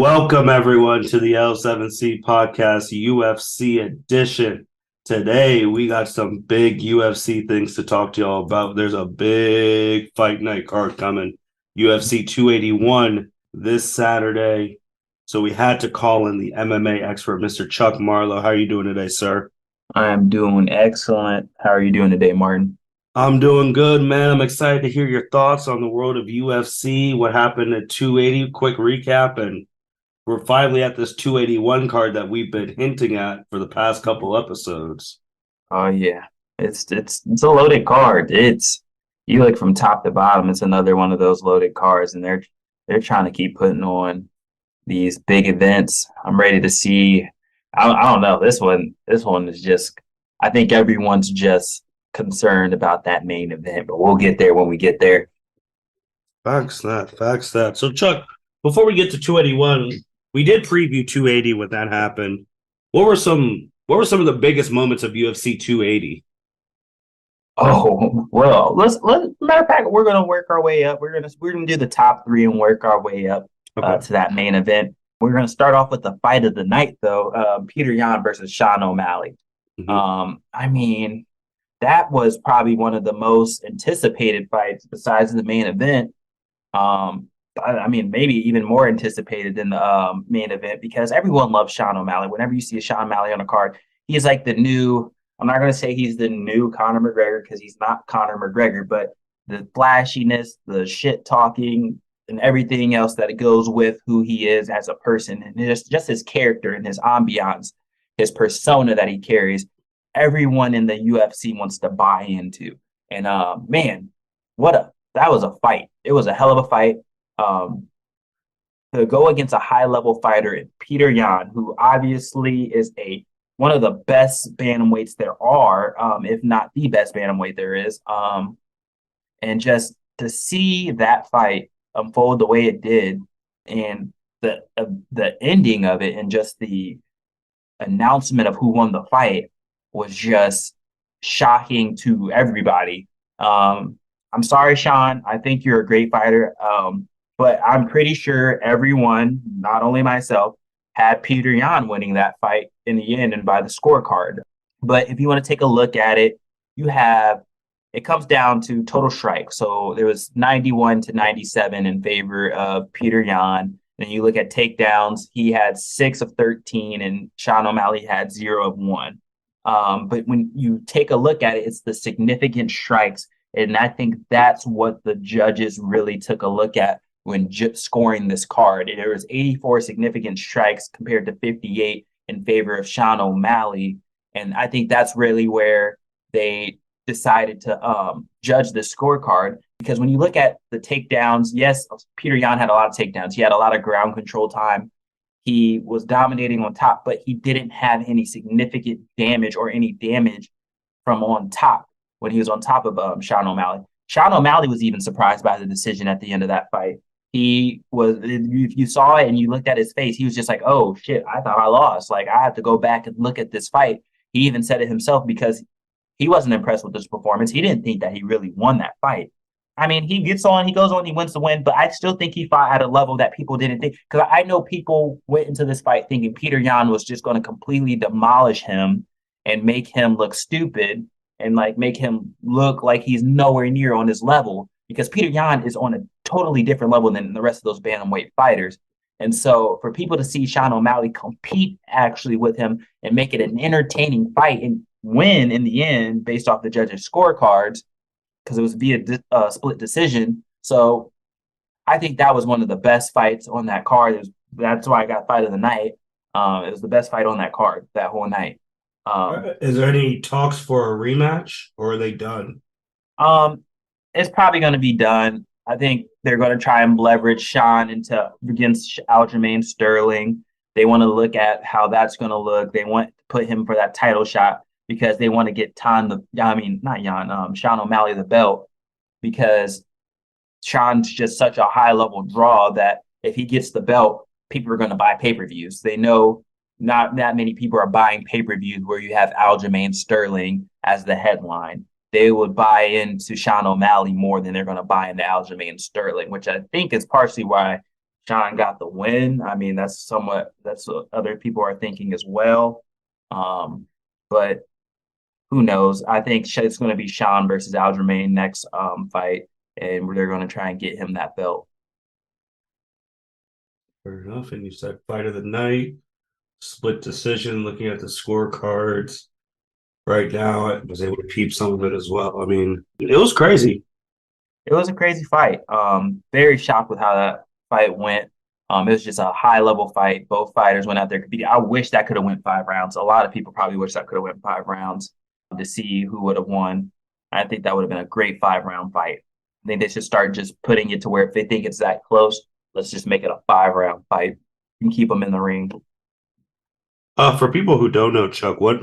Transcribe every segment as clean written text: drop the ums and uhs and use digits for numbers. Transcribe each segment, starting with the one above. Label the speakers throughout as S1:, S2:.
S1: Welcome, everyone, to the L7C podcast, UFC edition. Today, we got some big UFC things to talk to y'all about. There's a big fight night card coming, UFC 281 this Saturday. So we had to call in the MMA expert, Mr. Chuck Marlowe. How are you doing today, sir?
S2: I am doing excellent. How are you doing today, Martin?
S1: I'm doing good, man. I'm excited to hear your thoughts on the world of UFC, what happened at 280, quick recap, and we're finally at this 281 card that we've been hinting at for the past couple episodes.
S2: Oh yeah, it's a loaded card. It's you look from top to bottom. It's another one of those loaded cards, and they're trying to keep putting on these big events. I'm ready to see. I don't know. This one is just. I think everyone's just concerned about that main event, but we'll get there when we get there.
S1: Facts that. So Chuck, before we get to 281, we did preview 280 when that happened. What were some of the biggest moments of UFC 280?
S2: Oh well, let matter of fact, we're gonna work our way up. We're gonna do the top three and work our way up
S1: Okay.
S2: to that main event. We're gonna start off with the fight of the night, though. Peter Yan versus Sean O'Malley.
S1: Mm-hmm.
S2: I mean, that was probably one of the most anticipated fights besides the main event. I mean, maybe even more anticipated than the main event because everyone loves Sean O'Malley. Whenever you see a Sean O'Malley on a card, he's like the new. I'm not going to say he's the new Conor McGregor because he's not Conor McGregor, but the flashiness, the shit talking, and everything else that goes with who he is as a person, and just his character and his ambiance, his persona that he carries. Everyone in the UFC wants to buy into, and man, that was a fight. It was a hell of a fight. Um, to go against a high level fighter, Peter Yan, who obviously is a one of the best bantamweights there are, if not the best bantamweight there is. And just to see that fight unfold the way it did, and the ending of it, and just the announcement of who won the fight was just shocking to everybody. I'm sorry, Sean. I think you're a great fighter. But I'm pretty sure everyone, not only myself, had Peter Yan winning that fight in the end and by the scorecard. But if you want to take a look at it, it comes down to total strike. So there was 91 to 97 in favor of Peter Yan. And you look at takedowns, he had 6 of 13 and Sean O'Malley had 0 of 1. But when you take a look at it, it's the significant strikes. And I think that's what the judges really took a look at when scoring this card. There was 84 significant strikes compared to 58 in favor of Sean O'Malley. And I think that's really where they decided to judge the scorecard. Because when you look at the takedowns, yes, Peter Yan had a lot of takedowns. He had a lot of ground control time. He was dominating on top, but he didn't have any significant damage or any damage from on top when he was on top of Sean O'Malley. Sean O'Malley was even surprised by the decision at the end of that fight. He was, if you saw it and you looked at his face, he was just like, oh shit, I thought I lost. Like, I have to go back and look at this fight. He even said it himself because he wasn't impressed with his performance. He didn't think that he really won that fight. I mean, he goes on, he wins the win, but I still think he fought at a level that people didn't think. Because I know people went into this fight thinking Peter Yan was just going to completely demolish him and make him look stupid and like make him look like he's nowhere near on his level because Peter Yan is on a totally different level than the rest of those bantamweight fighters. And so for people to see Sean O'Malley compete actually with him and make it an entertaining fight and win in the end based off the judges' scorecards, because it was via split decision. So I think that was one of the best fights on that card. That's why I got fight of the night. It was the best fight on that card that whole night.
S1: Is there any talks for a rematch or are they done?
S2: Um, it's probably going to be done. I think they're going to try and leverage Sean into against Aljamain Sterling. They want to look at how that's going to look. They want to put him for that title shot because they want to get Sean O'Malley the belt because Sean's just such a high level draw that if he gets the belt, people are going to buy pay per views. They know not that many people are buying pay per views where you have Aljamain Sterling as the headline. They would buy into Sean O'Malley more than they're going to buy into Aljamain Sterling, which I think is partially why Sean got the win. I mean, that's what other people are thinking as well. But who knows? I think it's going to be Sean versus Aljamain next fight, and they're going to try and get him that belt.
S1: Fair enough. And you said fight of the night, split decision. Looking at the scorecards right now, I was able to peep some of it as well. I mean, it was crazy.
S2: It was a crazy fight. Very shocked with how that fight went. It was just a high level fight. Both fighters went out there competing. I wish that could have went 5 rounds. A lot of people probably wish that could have went 5 rounds to see who would have won. I think that would have been a great 5 round fight. I think they should start just putting it to where if they think it's that close, let's just make it a 5 round fight and keep them in the ring.
S1: For people who don't know, Chuck, what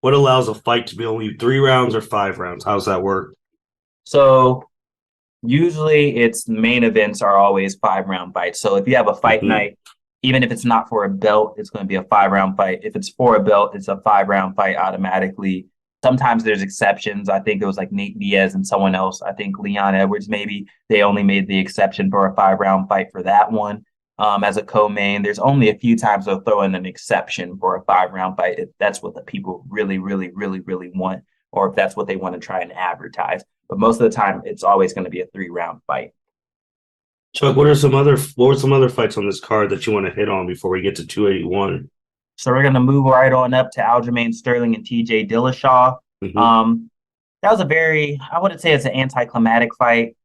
S1: allows a fight to be only 3 rounds or 5 rounds? How's that work?
S2: So usually it's main events are always 5 round fights. So if you have a fight
S1: Mm-hmm.
S2: night, even if it's not for a belt, it's going to be a 5 round fight. If it's for a belt, it's a 5 round fight automatically. Sometimes there's exceptions. I think it was like Nate Diaz and someone else. I think Leon Edwards, maybe they only made the exception for a 5 round fight for that one. As a co-main, there's only a few times they'll throw in an exception for a 5 round fight if that's what the people really, really, really, really want, or if that's what they want to try and advertise. But most of the time, it's always going to be a 3 round fight.
S1: Chuck, what were some other fights on this card that you want to hit on before we get to 281?
S2: So we're going to move right on up to Aljamain Sterling and TJ Dillashaw.
S1: Mm-hmm.
S2: Um, that was a very, I wouldn't say it's an anticlimactic fight.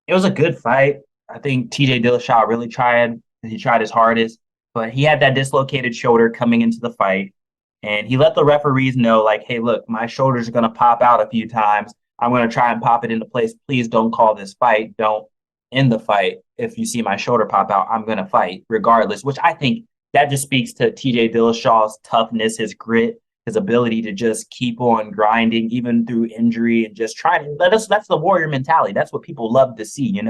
S2: It was a good fight. I think TJ Dillashaw really tried. He tried his hardest, but he had that dislocated shoulder coming into the fight. And he let the referees know, like, hey, look, my shoulders are going to pop out a few times. I'm going to try and pop it into place. Please don't call this fight. Don't end the fight. If you see my shoulder pop out, I'm going to fight regardless, which I think that just speaks to TJ Dillashaw's toughness, his grit, his ability to just keep on grinding, even through injury, and just try to that's the warrior mentality. That's what people love to see,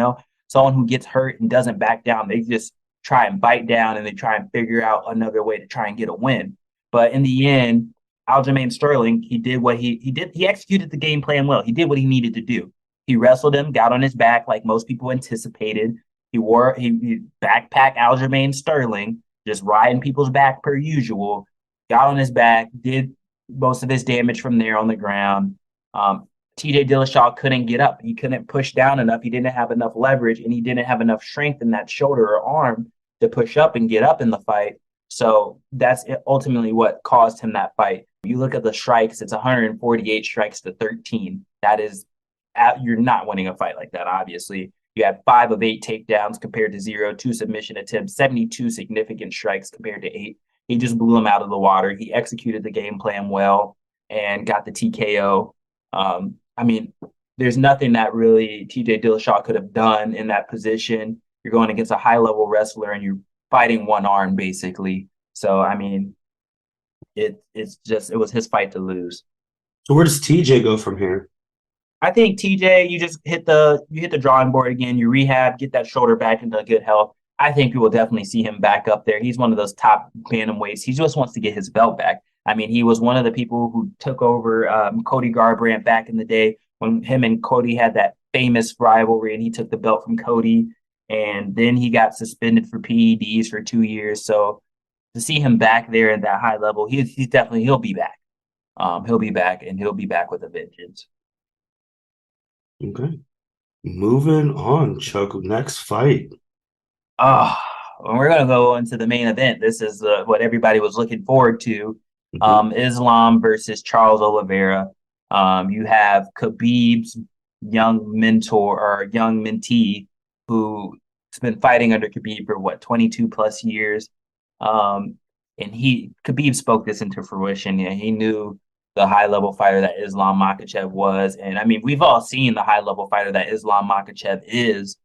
S2: someone who gets hurt and doesn't back down. They just try and bite down and they try and figure out another way to try and get a win. But in the end, Aljamain Sterling, he did what he did. He executed the game plan well. He did what he needed to do. He wrestled him, got on his back like most people anticipated. He backpack Aljamain Sterling, just riding people's back per usual. Got on his back, did most of his damage from there on the ground. TJ Dillashaw couldn't get up. He couldn't push down enough. He didn't have enough leverage, and he didn't have enough strength in that shoulder or arm to push up and get up in the fight. So that's ultimately what caused him that fight. You look at the strikes, it's 148 strikes to 13. That is, you're not winning a fight like that, obviously. You had 5 of 8 takedowns compared to 0, 2 submission attempts, 72 significant strikes compared to 8. He just blew him out of the water. He executed the game plan well and got the TKO. I mean, there's nothing that really TJ Dillashaw could have done in that position. You're going against a high-level wrestler and you're fighting one arm, basically. So, I mean, it was his fight to lose.
S1: So where does TJ go from here?
S2: I think TJ, you just hit the drawing board again. You rehab, get that shoulder back into good health. I think we will definitely see him back up there. He's one of those top bantamweights. He just wants to get his belt back. I mean, he was one of the people who took over Cody Garbrandt back in the day when him and Cody had that famous rivalry, and he took the belt from Cody. And then he got suspended for PEDs for 2 years. So to see him back there at that high level, he's definitely he'll be back. He'll be back, and he'll be back with a vengeance.
S1: Okay. Moving on, Chuck. Next fight.
S2: Oh, we're gonna go into the main event. This is what everybody was looking forward to.
S1: Mm-hmm.
S2: Islam versus Charles Oliveira. You have Khabib's young mentor or young mentee who's been fighting under Khabib for 22 plus years. And Khabib spoke this into fruition. Yeah, he knew the high level fighter that Islam Makhachev was. And I mean, we've all seen the high level fighter that Islam Makhachev is.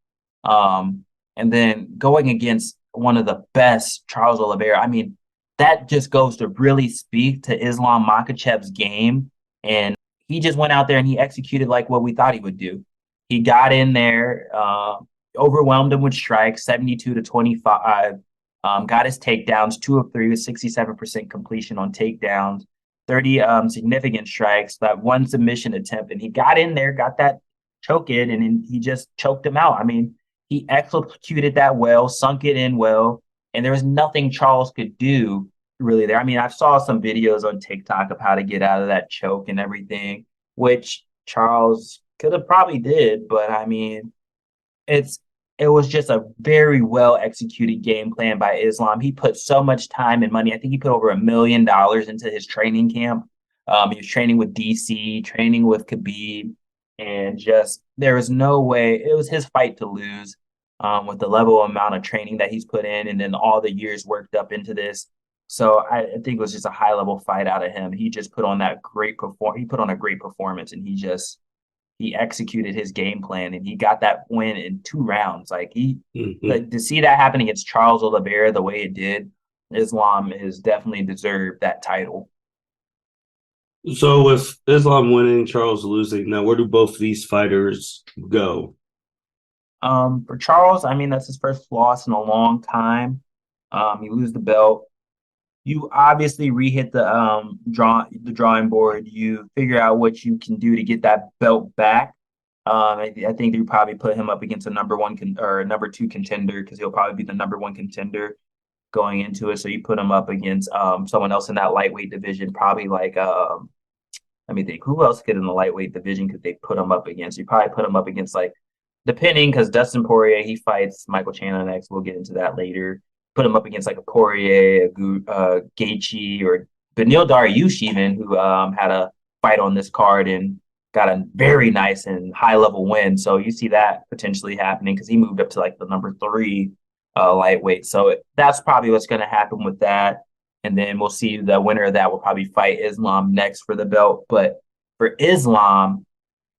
S2: And then going against one of the best, Charles Oliveira, I mean, that just goes to really speak to Islam Makhachev's game. And he just went out there and he executed like what we thought he would do. He got in there, overwhelmed him with strikes, 72 to 25, got his takedowns, 2 of 3 with 67% completion on takedowns, 30 significant strikes, that 1 submission attempt. And he got in there, got that choke in, and he just choked him out. I mean, He executed that well, sunk it in well, and there was nothing Charles could do really there. I mean, I saw some videos on TikTok of how to get out of that choke and everything, which Charles could have probably did, but I mean, it's it was just a very well executed game plan by Islam. He put so much time and money. I think he put over $1 million into his training camp. He was training with DC, training with Khabib, and just there was no way it was his fight to lose. With the level amount of training that he's put in, and then all the years worked up into this. So I think it was just a high level fight out of him. He just put on that great perform. He put on a great performance, and he executed his game plan and he got that win in 2 rounds.
S1: Mhm.
S2: Like to see that happen against Charles Oliveira the way it did, Islam is definitely deserved that title.
S1: So with Islam winning, Charles losing, now where do both these fighters go?
S2: For Charles, I mean that's his first loss in a long time. You lose the belt. You obviously re-hit the drawing board. You figure out what you can do to get that belt back. I think they probably put him up against a or a number two contender because he'll probably be the number one contender going into it. So you put him up against someone else in that lightweight division, probably like let me think, who else could in the lightweight division could they put him up against? You probably put him up against like depending because Dustin Poirier he fights Michael Chandler next. We'll get into that later. Put him up against like a Poirier, Gaethje, or Beneil Dariush even, who had a fight on this card and got a very nice and high level win. So you see that potentially happening because he moved up to like the number three lightweight. So that's probably what's going to happen with that. And then we'll see the winner of that will probably fight Islam next for the belt. But for Islam,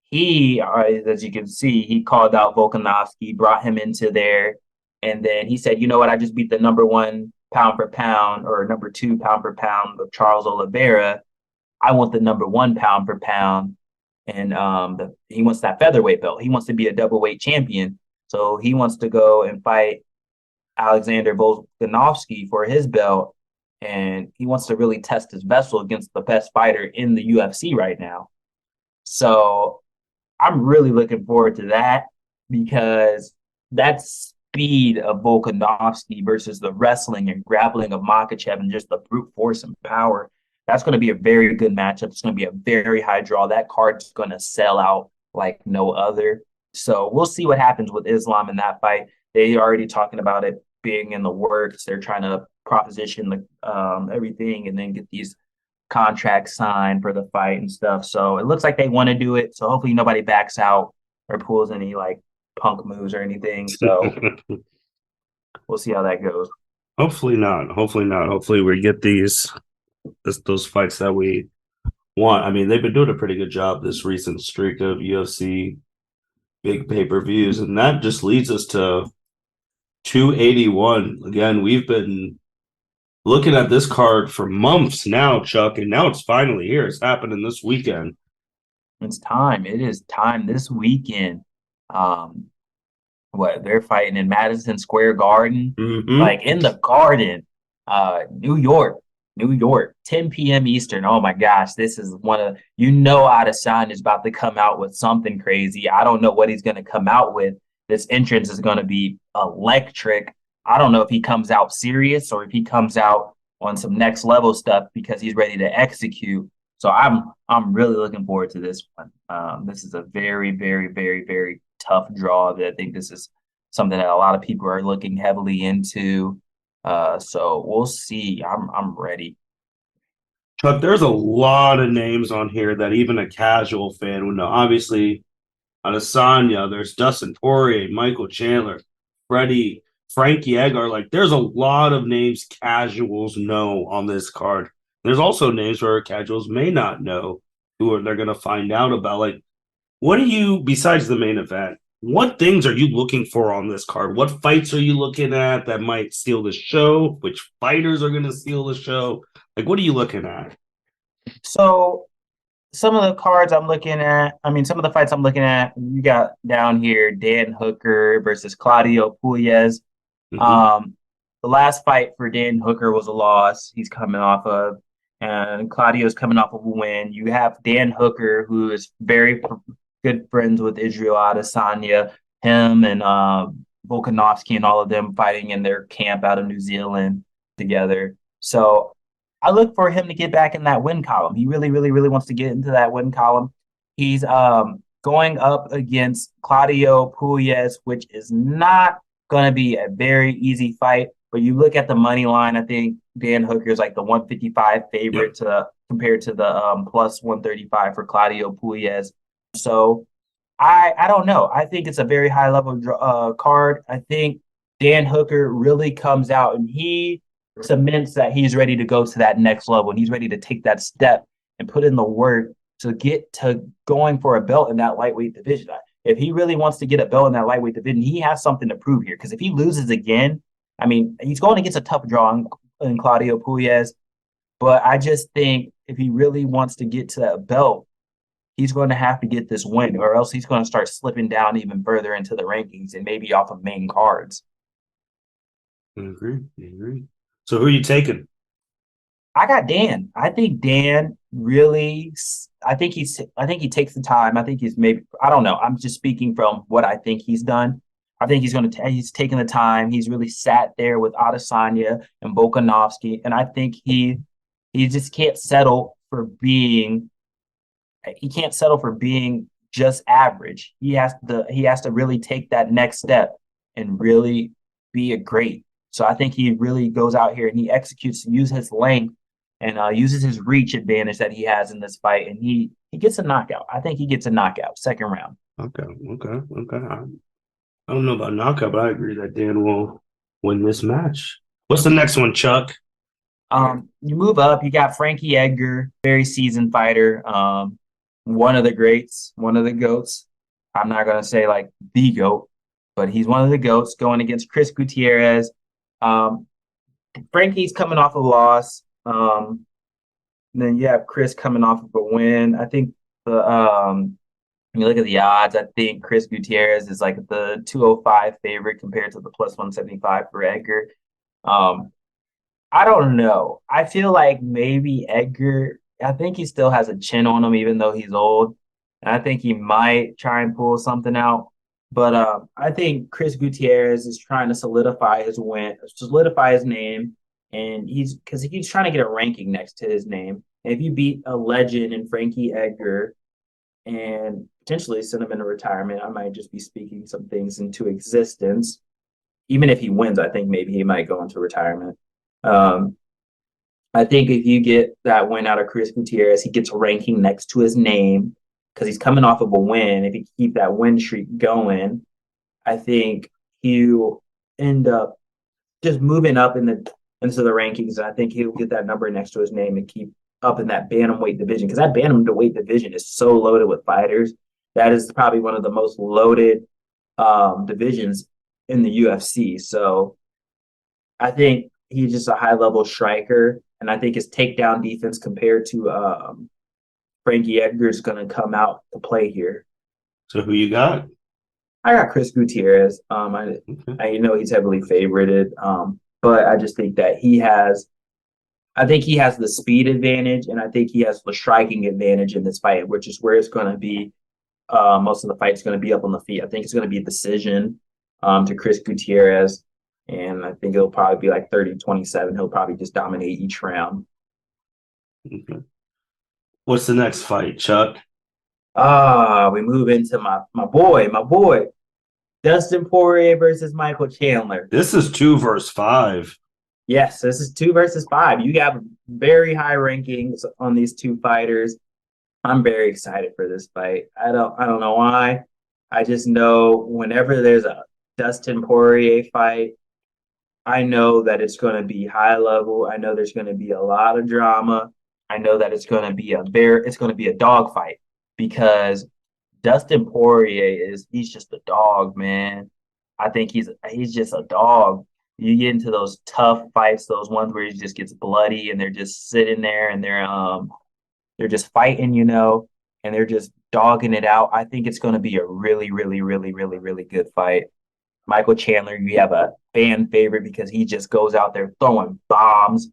S2: he, as you can see, he called out Volkanovski, brought him into there, and then he said, "You know what? I just beat the number one pound for pound or number two pound for pound of Charles Oliveira. I want the number one pound for pound." And he wants that featherweight belt. He wants to be a double weight champion. So he wants to go and fight Alexander Volkanovski for his belt. And he wants to really test his vessel against the best fighter in the UFC right now. So I'm really looking forward to that because that speed of Volkanovski versus the wrestling and grappling of Makachev and just the brute force and power. That's going to be a very good matchup. It's going to be a very high draw. That card's going to sell out like no other. So we'll see what happens with Islam in that fight. They already talking about it being in the works. They're trying to proposition everything and then get these contract signed for the fight and stuff. So it looks like they want to do it. So hopefully nobody backs out or pulls any like punk moves or anything. So we'll see how that goes.
S1: Hopefully not. Hopefully not. Hopefully we get those fights that we want. I mean, they've been doing a pretty good job this recent streak of UFC big pay-per-views, and that just leads us to 281. Again, we've been looking at this card for months now, Chuck, and now it's finally here. It's happening this weekend.
S2: It's time. It is time this weekend. Um, what they're fighting in Madison Square Garden,
S1: Mm-hmm.
S2: like in the Garden, New York, 10 p.m. Eastern. Oh my gosh, this is Adesanya is about to come out with something crazy. I don't know what he's going to come out with. This entrance is going to be electric. I don't know if he comes out serious or if he comes out on some next level stuff because he's ready to execute. So I'm really looking forward to this one. This is a very, very, very, very tough draw. That I think this is something that a lot of people are looking heavily into. So we'll see. I'm ready.
S1: Chuck, there's a lot of names on here that even a casual fan would know. Obviously, Adesanya, there's Dustin Poirier, Michael Chandler, Frankie Edgar. Like, there's a lot of names casuals know on this card. There's also names where casuals may not know they're going to find out about. Like, what do you, besides the main event, what things are you looking for on this card? What fights are you looking at that might steal the show? Which fighters are going to steal the show? Like, what are you looking at?
S2: So some of the cards I'm looking at, I mean, some of the fights I'm looking at, you got down here Dan Hooker versus Claudio Puelles.
S1: Mm-hmm.
S2: The last fight for Dan Hooker was a loss he's coming off of, and Claudio's coming off of a win. You have Dan Hooker, who is very good friends with Israel Adesanya. Him and Volkanovski and all of them fighting in their camp out of New Zealand together. So I look for him to get back in that win column. He really, really, really wants to get into that win column. He's going up against Claudio Puelles, which is not going to be a very easy fight. But you look at the money line, I think Dan Hooker is like the 155 favorite
S1: Yep.
S2: to compared to the plus 135 for Claudio Puelles. So I don't know. I think it's a very high level card. I think Dan Hooker really comes out and he cements that he's ready to go to that next level and he's ready to take that step and put in the work to get to going for a belt in that lightweight division. If he really wants to get a belt in that lightweight division, he has something to prove here. Because if he loses again, I mean, he's going against a tough draw in Claudio Puelles. But I just think if he really wants to get to that belt, he's going to have to get this win, or else he's going to start slipping down even further into the rankings and maybe off of main cards.
S1: I agree. I agree. So who are you taking?
S2: I got Dan. I think Dan really. I think he takes the time. I think he's maybe. I don't know. I'm just speaking from what I think he's done. I think he's taking the time. He's really sat there with Adesanya and Volkanovski, and I think he just can't settle for being. He can't settle for being just average. He has to really take that next step and really be a great. So I think he really goes out here and he executes, use his length and uses his reach advantage that he has in this fight, and he gets a knockout. I think he gets a knockout, second round.
S1: Okay, okay, okay. I don't know about knockout, but I agree that Dan will win this match. What's the next one, Chuck?
S2: You move up, you got Frankie Edgar, very seasoned fighter, one of the greats, one of the goats. I'm not gonna say like the goat, but he's one of the goats going against Chris Gutierrez. Um, Frankie's coming off a loss. Then you have Chris coming off of a win. I think the when you look at the odds, I think Chris Gutierrez is like the 205 favorite compared to the plus 175 for Edgar. Um, I don't know. I feel like maybe Edgar, I think he still has a chin on him, even though he's old. And I think he might try and pull something out. But I think Chris Gutierrez is trying to solidify his win, solidify his name. And he's trying to get a ranking next to his name. And if you beat a legend in Frankie Edgar and potentially send him into retirement, I might just be speaking some things into existence. Even if he wins, I think maybe he might go into retirement. Um, I think if you get that win out of Chris Gutierrez, he gets a ranking next to his name because he's coming off of a win. If he keep that win streak going, I think he'll end up just moving up into the rankings. And I think he'll get that number next to his name and keep up in that bantamweight division because that bantamweight division is so loaded with fighters. That is probably one of the most loaded divisions in the UFC. So I think he's just a high level striker, and I think his takedown defense compared to Frankie Edgar is going to come out to play here.
S1: So who you got?
S2: I got Chris Gutierrez.
S1: Okay.
S2: I know he's heavily favorited, but I just think that I think he has the speed advantage, and I think he has the striking advantage in this fight, which is where it's going to be. Most of the fight's going to be up on the feet. I think it's going to be a decision to Chris Gutierrez. And I think it'll probably be like 30-27. He'll probably just dominate each round.
S1: Okay. What's the next fight, Chuck?
S2: We move into my boy, Dustin Poirier versus Michael Chandler.
S1: This is 2 versus 5.
S2: Yes, this is 2 versus 5. You have very high rankings on these two fighters. I'm very excited for this fight. I don't know why. I just know whenever there's a Dustin Poirier fight, I know that it's going to be high level. I know there's going to be a lot of drama. I know that it's going to be a dog fight because Dustin Poirier he's just a dog, man. I think he's just a dog. You get into those tough fights, those ones where he just gets bloody and they're just sitting there and they're just fighting, and they're just dogging it out. I think it's going to be a really, really, really, really, really good fight. Michael Chandler, you have a fan favorite because he just goes out there throwing bombs,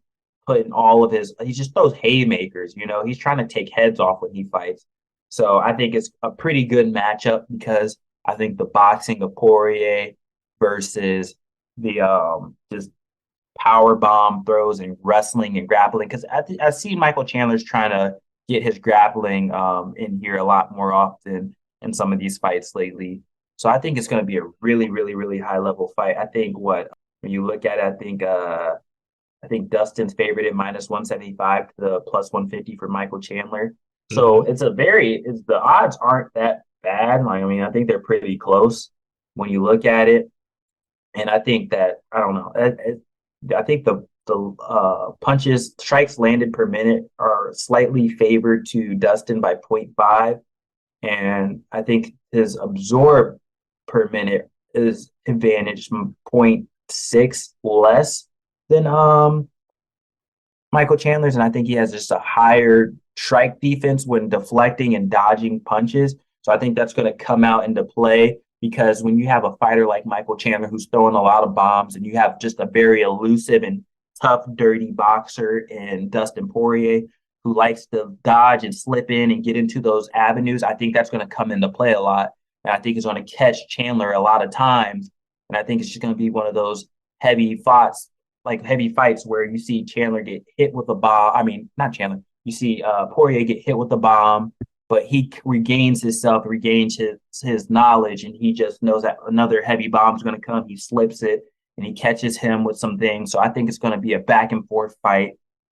S2: he just throws haymakers, he's trying to take heads off when he fights. So I think it's a pretty good matchup because I think the boxing of Poirier versus the just power bomb throws and wrestling and grappling. Because I see Michael Chandler's trying to get his grappling in here a lot more often in some of these fights lately. So I think it's going to be a really, really, really high level fight. I think what when you look at it, I think Dustin's favorite at -175 to the +150 for Michael Chandler. So
S1: Mm-hmm.
S2: it's the odds aren't that bad. Like, I mean, I think they're pretty close when you look at it. And I think that I don't know. I think the punches strikes landed per minute are slightly favored to Dustin by point 0.5, and I think his absorb per minute is advantage point 0.6 less than Michael Chandler's, and I think he has just a higher strike defense when deflecting and dodging punches. So I think that's going to come out into play because when you have a fighter like Michael Chandler who's throwing a lot of bombs, and you have just a very elusive and tough, dirty boxer in Dustin Poirier who likes to dodge and slip in and get into those avenues, I think that's going to come into play a lot. And I think it's going to catch Chandler a lot of times. And I think it's just going to be one of those heavy fights heavy fights where you see Chandler get hit with a bomb. I mean, not Chandler. You see Poirier get hit with a bomb, but he regains himself, regains his knowledge, and he just knows that another heavy bomb is going to come. He slips it and he catches him with some things. So I think it's going to be a back and forth fight.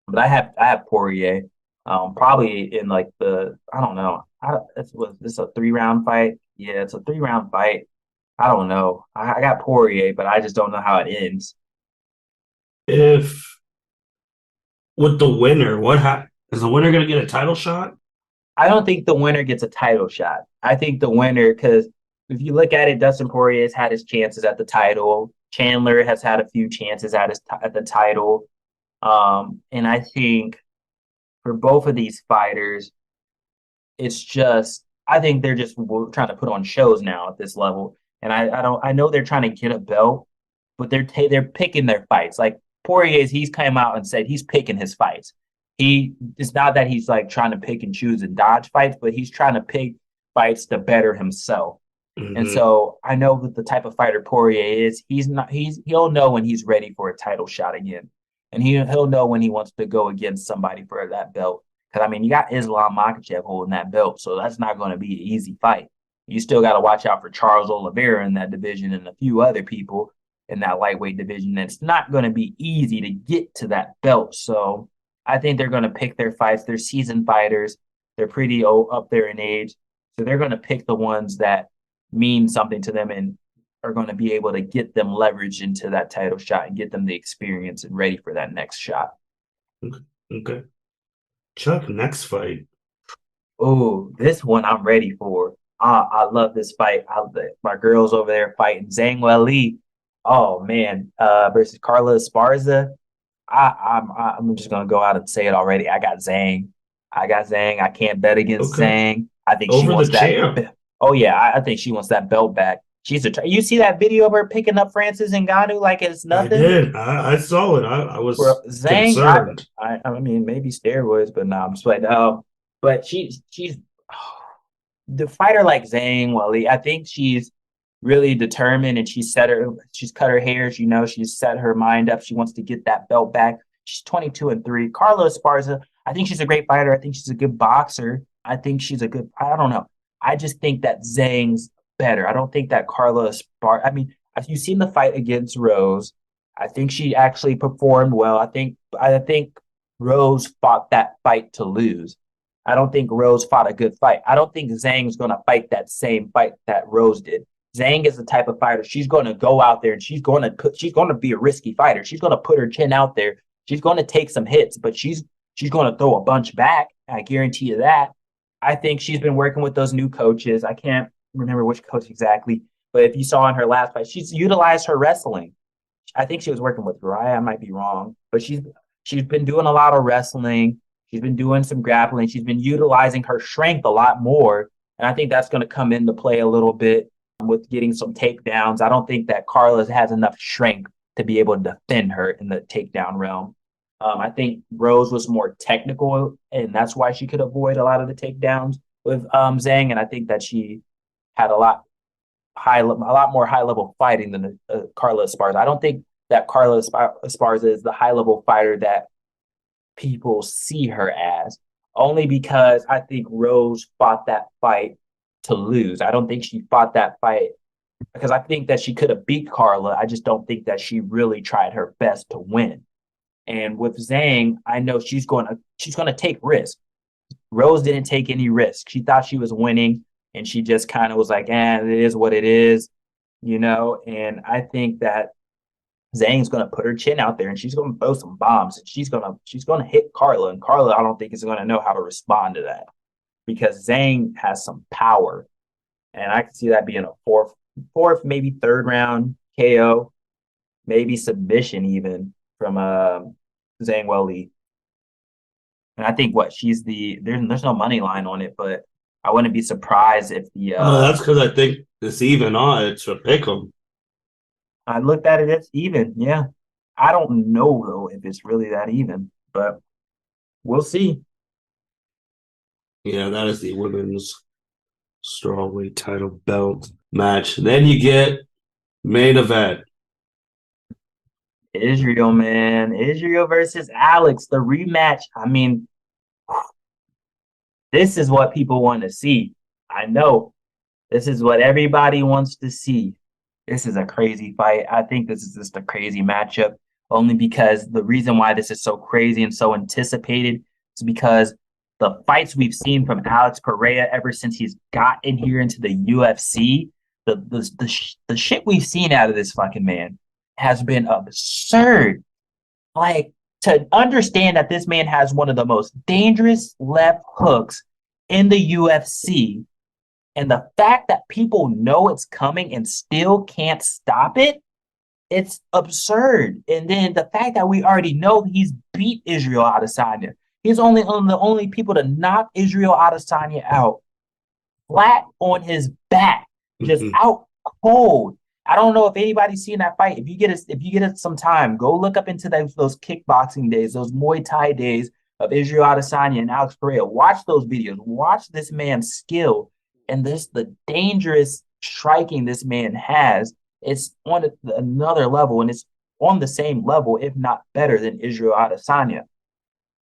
S2: But I have Poirier, probably in like the I don't know. Was this a 3 round fight? Yeah, it's a 3 round fight. I don't know. I got Poirier, but I just don't know how it ends.
S1: If with the winner, is the winner going to get a title shot?
S2: I don't think the winner gets a title shot. I think the winner, because if you look at it, Dustin Poirier has had his chances at the title. Chandler has had a few chances at the title. And I think for both of these fighters, it's just I think they're just trying to put on shows now at this level. And I know they're trying to get a belt, but they're picking their fights. Like Poirier's, he's come out and said he's picking his fights. It's not that he's like trying to pick and choose and dodge fights, but he's trying to pick fights to better himself. And
S1: Mm-hmm.
S2: so I know that the type of fighter Poirier is, he'll know when he's ready for a title shot again. And he'll know when he wants to go against somebody for that belt. Because I mean, you got Islam Makhachev holding that belt, so that's not going to be an easy fight. You still got to watch out for Charles Oliveira in that division and a few other people in that lightweight division. It's not going to be easy to get to that belt. So I think they're going to pick their fights. They're seasoned fighters. They're pretty old, up there in age. So they're going to pick the ones that mean something to them and are going to be able to get them leverage into that title shot and get them the experience and ready for that next shot.
S1: Okay. Okay. Chuck, next fight.
S2: Oh, this one I'm ready for. I love this fight. My girls over there fighting Zhang Weili. Oh man, versus Carla Esparza. I'm just gonna go out and say it already. I got Zhang. I got Zhang. I can't bet against
S1: Okay.
S2: Zhang. I think she
S1: Over the
S2: wants that.
S1: champ.
S2: Oh yeah, I think she wants that belt back. You see that video of her picking up Francis Ngannou like it's
S1: I
S2: nothing?
S1: did. I saw it. I was
S2: For Zhang,
S1: concerned.
S2: I mean maybe steroids, but no, I'm just like but she's the fighter like Zhang Weili. I think she's really determined and she's cut her hairs. You know, she's set her mind up. She wants to get that belt back. She's 22-3. Carla Esparza, I think she's a great fighter. I think she's a good boxer. I think she's a good. I don't know. I just think that Zhang's better. I don't think that Carla Esparza. I mean, have you seen the fight against Rose? I think she actually performed well. I think Rose fought that fight to lose. I don't think Rose fought a good fight. I don't think Zhang's going to fight that same fight that Rose did. Zhang is the type of fighter she's going to go out there and she's going to be a risky fighter. She's going to put her chin out there. She's going to take some hits, but she's going to throw a bunch back. I guarantee you that. I think she's been working with those new coaches. I can't remember which coach exactly, but if you saw in her last fight, she's utilized her wrestling. I think she was working with Raya. I might be wrong, but she's been doing a lot of wrestling. She's been doing some grappling. She's been utilizing her strength a lot more, and I think that's going to come into play a little bit with getting some takedowns. I don't think that Carla has enough strength to be able to defend her in the takedown realm. I think Rose was more technical, and that's why she could avoid a lot of the takedowns with Zhang. And I think that she had a lot. a lot more high level fighting than Carla Esparza. I don't think that Carla Esparza is the high level fighter that people see her as. Only because I think Rose fought that fight to lose. I don't think she fought that fight because I think that she could have beat Carla. I just don't think that she really tried her best to win. And with Zhang, I know she's gonna take risks. Rose didn't take any risk. She thought she was winning, and she just kind of was like, it is what it is, you know. And I think that Zhang's gonna put her chin out there and she's gonna throw some bombs. And she's gonna hit Carla. And Carla, I don't think is gonna know how to respond to that because Zhang has some power. And I can see that being a fourth, maybe third round KO, maybe submission even from Zhang Weili. And I think what she's there's no money line on it, but I wouldn't be surprised if the
S1: Oh, that's because I think it's even odds for pick'em.
S2: I looked at it, it's even. Yeah. I don't know though if it's really that even, but we'll see.
S1: Yeah, that is the women's strawweight title belt match. Then you get main event.
S2: Israel, man. Israel versus Alex, the rematch. I mean, this is what people want to see. I know this is what everybody wants to see. This is a crazy fight. I think this is just a crazy matchup, only because the reason why this is so crazy and so anticipated is because the fights we've seen from Alex Pereira ever since he's gotten here into the UFC, the shit we've seen out of this fucking man has been absurd. Like, to understand that this man has one of the most dangerous left hooks in the UFC, and the fact that people know it's coming and still can't stop it, it's absurd. And then the fact that we already know he's beat Israel Adesanya. He's only one of the only people to knock Israel Adesanya out flat on his back, just out cold. I don't know if anybody's seen that fight. If you get it some time, go look up into those kickboxing days, those Muay Thai days of Israel Adesanya and Alex Pereira. Watch those videos. Watch this man's skill and the dangerous striking this man has. It's on another level, and it's on the same level, if not better, than Israel Adesanya.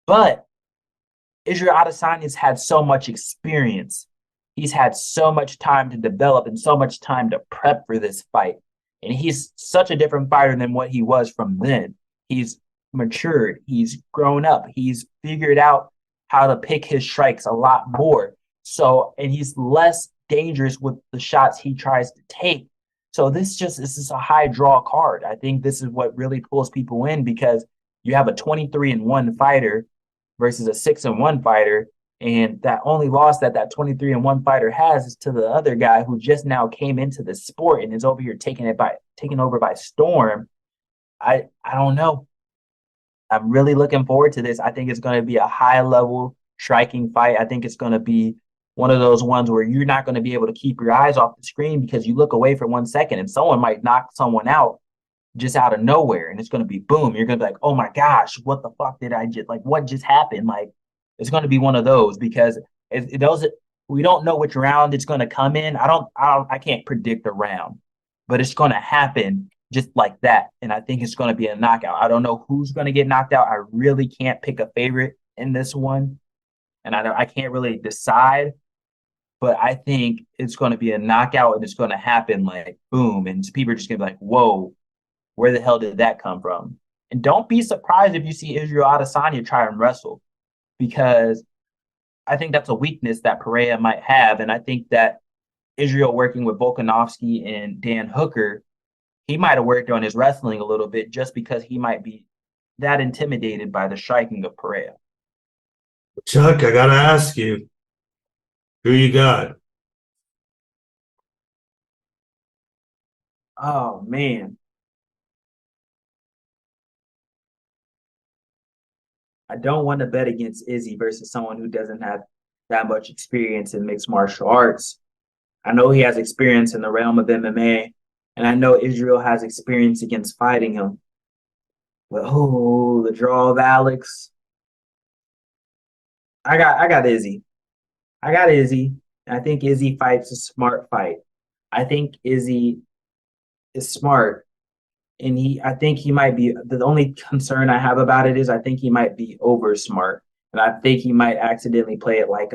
S2: But Israel Adesanya's had so much experience. He's had so much time to develop and so much time to prep for this fight. And he's such a different fighter than what he was from then. He's matured. He's grown up. He's figured out how to pick his strikes a lot more. So, and he's less dangerous with the shots he tries to take. So this is a high draw card. I think this is what really pulls people in because you have a 23-1 fighter versus a 6-1 fighter. And that only loss that 23-1 fighter has is to the other guy who just now came into the sport and is over here taking over by storm. I don't know. I'm really looking forward to this. I think it's going to be a high level striking fight. I think it's going to be one of those ones where you're not going to be able to keep your eyes off the screen because you look away for 1 second and someone might knock someone out just out of nowhere. And it's going to be boom. You're going to be like, oh my gosh, what the fuck did I just, like, what just happened? Like, it's going to be one of those because it doesn't, we don't know which round it's going to come in. I can't predict the round, but it's going to happen just like that. And I think it's going to be a knockout. I don't know who's going to get knocked out. I really can't pick a favorite in this one. And I can't really decide, but I think it's going to be a knockout and it's going to happen like boom. And people are just going to be like, whoa, where the hell did that come from? And don't be surprised if you see Israel Adesanya try and wrestle, because I think that's a weakness that Pereira might have. And I think that Israel working with Volkanovski and Dan Hooker, he might have worked on his wrestling a little bit just because he might be that intimidated by the striking of Pereira.
S1: Chuck, I gotta ask you, who you got?
S2: Oh man, I don't want to bet against Izzy versus someone who doesn't have that much experience in mixed martial arts. I know he has experience in the realm of MMA, and I know Israel has experience against fighting him. But oh, the draw of Alex. I got Izzy. I got Izzy. I think Izzy fights a smart fight. I think Izzy is smart, and I think he might be. The only concern I have about it is I think he might be over smart, and I think he might accidentally play it like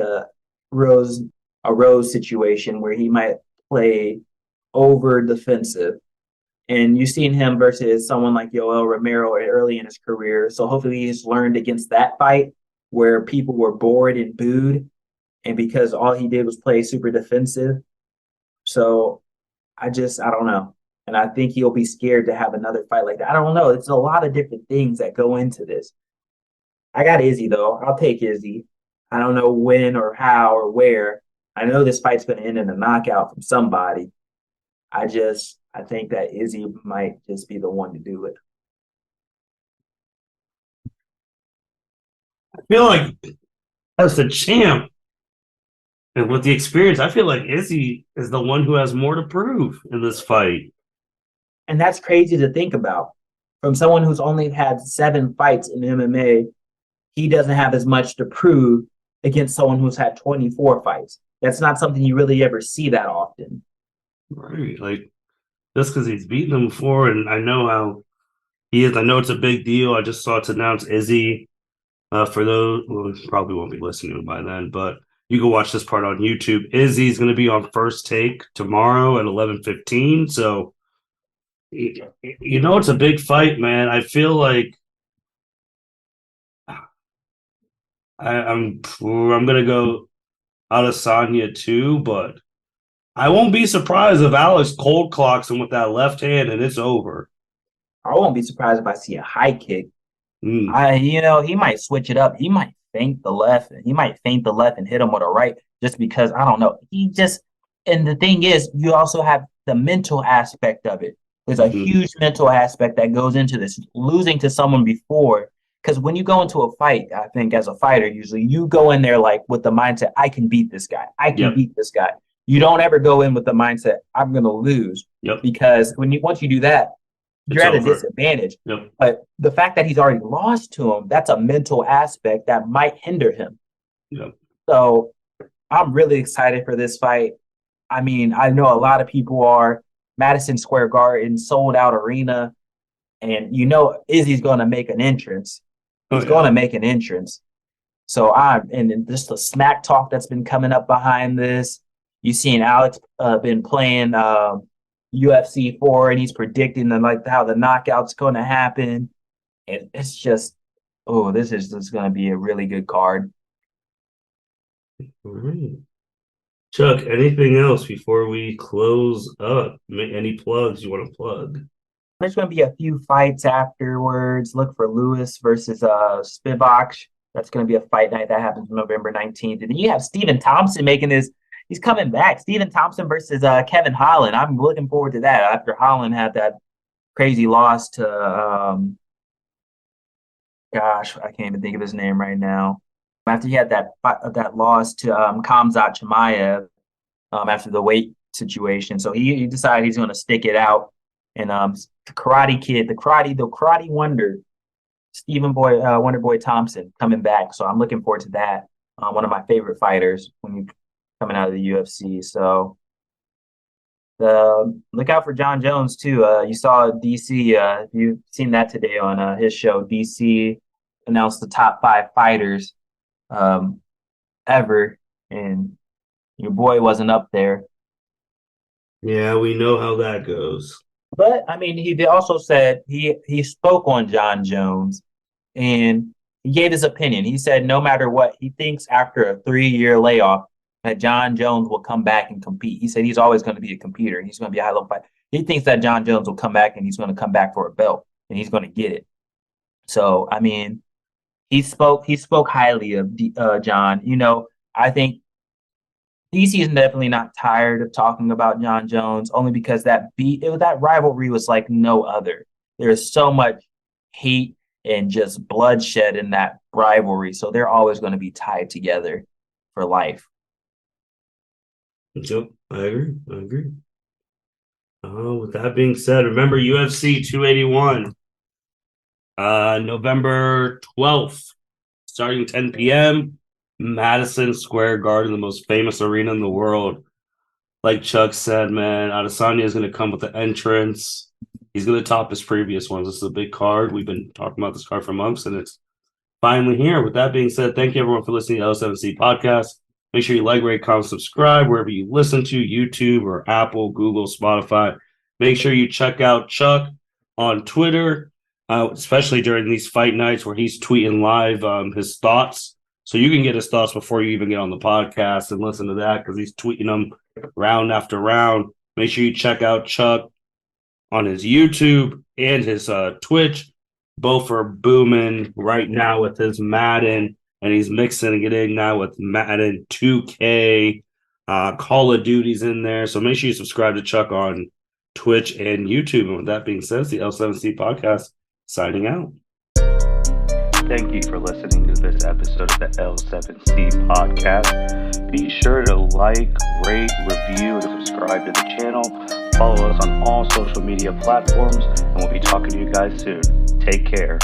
S2: Rose a Rose situation where he might play over defensive. And you've seen him versus someone like Yoel Romero early in his career. So hopefully he's learned against that fight where people were bored and booed. And because all he did was play super defensive. So I don't know. And I think he'll be scared to have another fight like that. I don't know. It's a lot of different things that go into this. I got Izzy though. I'll take Izzy. I don't know when or how or where. I know this fight's going to end in a knockout from somebody. I think that Izzy might just be the one to do it.
S1: I feel like as the champ and with the experience, I feel like Izzy is the one who has more to prove in this fight.
S2: And that's crazy to think about. From someone who's only had 7 fights in MMA, he doesn't have as much to prove against someone who's had 24 fights. That's not something you really ever see that often.
S1: Right. Like just because he's beaten him before, and I know how he is. I know it's a big deal. I just saw it's announced Izzy. For those who probably won't be listening by then, but you can watch this part on YouTube. Izzy's going to be on First Take tomorrow at 11:15. So you know it's a big fight, man. I feel like I'm gonna go Adesanya too, but I won't be surprised if Alex cold clocks him with that left hand and it's over.
S2: I won't be surprised if I see a high kick.
S1: Mm,
S2: He might switch it up. He might feint the left. He might feint the left and hit him with a right just because I don't know. And the thing is, you also have the mental aspect of it. There's a
S1: mm,
S2: huge mental aspect that goes into this. Losing to someone before, because when you go into a fight, I think as a fighter, usually you go in there like with the mindset, I can beat this guy. I can
S1: yep,
S2: beat this guy. You don't ever go in with the mindset, I'm gonna lose.
S1: yep,
S2: Because once you do that, you're
S1: it's
S2: at a
S1: over.
S2: disadvantage.
S1: Yep,
S2: But the fact that he's already lost to him, that's a mental aspect that might hinder him.
S1: yep.
S2: So I'm really excited for this fight. I mean, I know a lot of people are. Madison Square Garden, sold out arena, and Izzy's going to make an entrance.
S1: Oh
S2: He's going
S1: yeah.
S2: to make an entrance. So and just the smack talk that's been coming up behind this. You've seen Alex been playing UFC 4, and he's predicting like how the knockout's going to happen. And it's just, oh, this is just going to be a really good card.
S1: All right. Chuck, anything else before we close up? Any plugs you want to plug?
S2: There's going to be a few fights afterwards. Look for Lewis versus Spivak. That's going to be a fight night that happens November 19th. And then you have Stephen Thompson he's coming back. Stephen Thompson versus Kevin Holland. I'm looking forward to that after Holland had that crazy loss to, gosh, I can't even think of his name right now. After he had that loss to Khamzat Chimaev after the weight situation. So he decided he's going to stick it out. And the Karate Kid, the Karate Wonder, Wonder Boy Thompson coming back. So I'm looking forward to that. One of my favorite fighters when you coming out of the UFC. So look out for John Jones too. You saw DC. You've seen that today on his show. DC announced the top 5 fighters um, ever, and your boy wasn't up there.
S1: Yeah, we know how that goes.
S2: But I mean, he also said he spoke on John Jones, and he gave his opinion. He said no matter what, he thinks after a 3-year layoff that John Jones will come back and compete. He said he's always going to be a competitor. He's going to be a high level fighter. He thinks that John Jones will come back and he's going to come back for a belt and he's going to get it. So I mean, he spoke highly of John. I think DC is definitely not tired of talking about John Jones, only because that rivalry was like no other. There's so much hate and just bloodshed in that rivalry, so they're always going to be tied together for life.
S1: Yep, I agree. I agree. With that being said, remember UFC 281, November 12th, starting 10 p.m. Madison Square Garden, the most famous arena in the world. like Chuck said, man, Adesanya is going to come with the entrance. He's going to top his previous ones. This is a big card. We've been talking about this card for months, and it's finally here. With that being said, thank you everyone for listening to L7C Podcast. Make sure you like, rate, comment, subscribe wherever you listen to, YouTube or Apple, Google, Spotify. Make sure you check out Chuck on Twitter, especially during these fight nights where he's tweeting live his thoughts. So you can get his thoughts before you even get on the podcast and listen to that because he's tweeting them round after round. Make sure you check out Chuck on his YouTube and his Twitch. Both are booming right now with his Madden, and he's mixing it in now with Madden 2K. Call of Duty's in there. So make sure you subscribe to Chuck on Twitch and YouTube. And with that being said, it's the L7C Podcast signing out.
S3: Thank you for listening to this episode of the L7C Podcast. Be sure to like, rate, review, and subscribe to the channel. Follow us on all social media platforms, and we'll be talking to you guys soon. Take care.